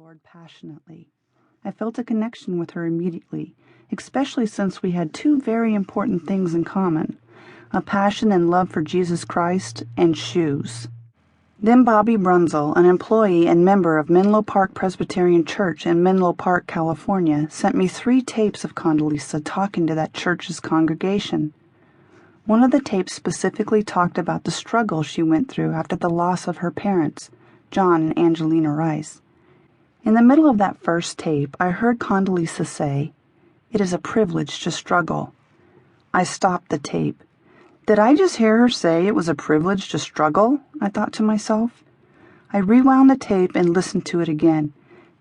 Lord passionately. I felt a connection with her immediately, especially since we had two very important things in common: a passion and love for Jesus Christ and shoes. Then Bobby Brunzel, an employee and member of Menlo Park Presbyterian Church in Menlo Park, California, sent me 3 tapes of Condoleezza talking to that church's congregation. One of the tapes specifically talked about the struggle she went through after the loss of her parents, John and Angelina Rice. In the middle of that first tape, I heard Condoleezza say, "It is a privilege to struggle." I stopped the tape. Did I just hear her say it was a privilege to struggle? I thought to myself. I rewound the tape and listened to it again.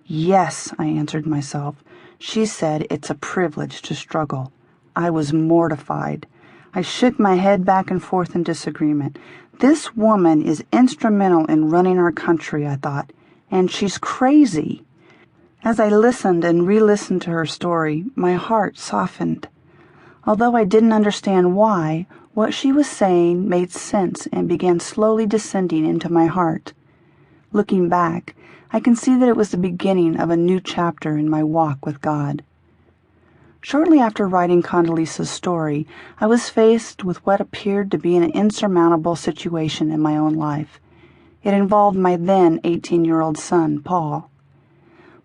Yes, I answered myself. She said it's a privilege to struggle. I was mortified. I shook my head back and forth in disagreement. This woman is instrumental in running our country, I thought, and she's crazy. As I listened and re-listened to her story, my heart softened. Although I didn't understand why, what she was saying made sense and began slowly descending into my heart. Looking back, I can see that it was the beginning of a new chapter in my walk with God. Shortly after writing Condoleezza's story, I was faced with what appeared to be an insurmountable situation in my own life. It involved my then 18-year-old son, Paul.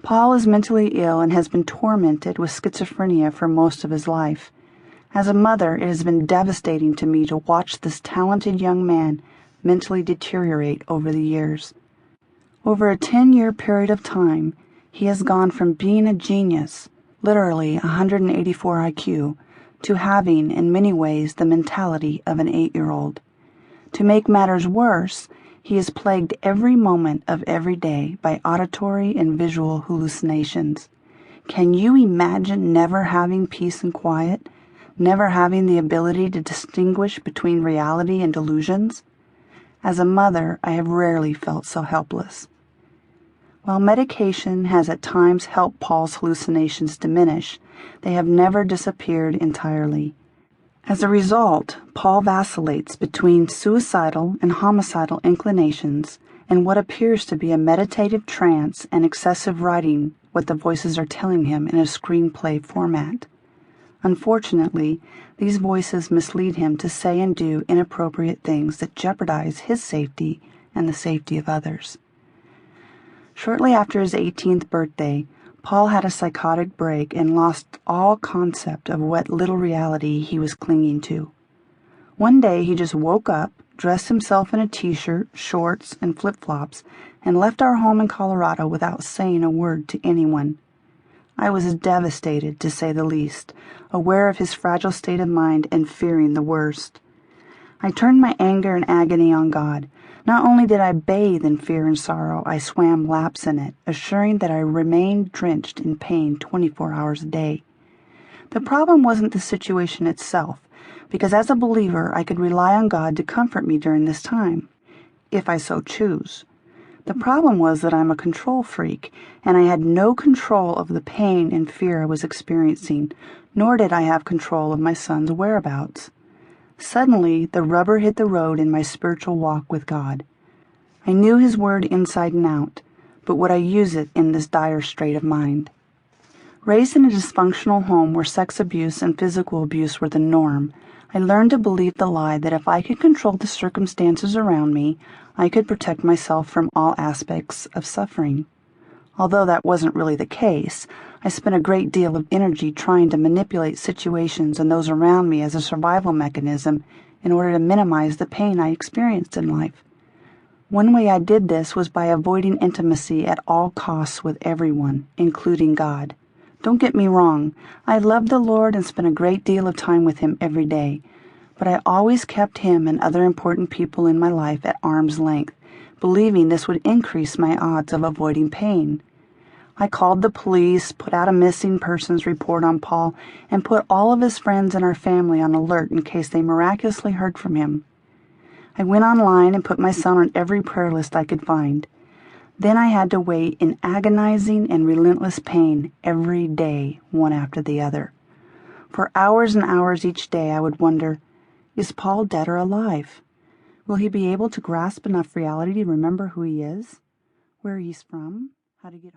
Paul is mentally ill and has been tormented with schizophrenia for most of his life. As a mother, it has been devastating to me to watch this talented young man mentally deteriorate over the years. Over a 10-year period of time, he has gone from being a genius, literally 184 IQ, to having, in many ways, the mentality of an 8-year-old. To make matters worse, he is plagued every moment of every day by auditory and visual hallucinations. Can you imagine never having peace and quiet? Never having the ability to distinguish between reality and delusions? As a mother, I have rarely felt so helpless. While medication has at times helped Paul's hallucinations diminish, they have never disappeared entirely. As a result, Paul vacillates between suicidal and homicidal inclinations and what appears to be a meditative trance and excessive writing what the voices are telling him in a screenplay format. Unfortunately, these voices mislead him to say and do inappropriate things that jeopardize his safety and the safety of others. Shortly after his 18th birthday, Paul had a psychotic break and lost all concept of what little reality he was clinging to. One day he just woke up, dressed himself in a t-shirt, shorts, and flip-flops, and left our home in Colorado without saying a word to anyone. I was devastated, to say the least, aware of his fragile state of mind and fearing the worst. I turned my anger and agony on God. Not only did I bathe in fear and sorrow, I swam laps in it, assuring that I remained drenched in pain 24 hours a day. The problem wasn't the situation itself, because as a believer I could rely on God to comfort me during this time, if I so choose. The problem was that I'm a control freak, and I had no control of the pain and fear I was experiencing, nor did I have control of my son's whereabouts. Suddenly, the rubber hit the road in my spiritual walk with God. I knew His Word inside and out, but would I use it in this dire strait of mind? Raised in a dysfunctional home where sex abuse and physical abuse were the norm, I learned to believe the lie that if I could control the circumstances around me, I could protect myself from all aspects of suffering. Although that wasn't really the case, I spent a great deal of energy trying to manipulate situations and those around me as a survival mechanism in order to minimize the pain I experienced in life. One way I did this was by avoiding intimacy at all costs with everyone, including God. Don't get me wrong, I loved the Lord and spent a great deal of time with Him every day, but I always kept Him and other important people in my life at arm's length, believing this would increase my odds of avoiding pain. I called the police, put out a missing persons report on Paul, and put all of his friends and our family on alert in case they miraculously heard from him. I went online and put my son on every prayer list I could find. Then I had to wait in agonizing and relentless pain every day, one after the other. For hours and hours each day I would wonder, is Paul dead or alive? Will he be able to grasp enough reality to remember who he is, where he's from, how to get home?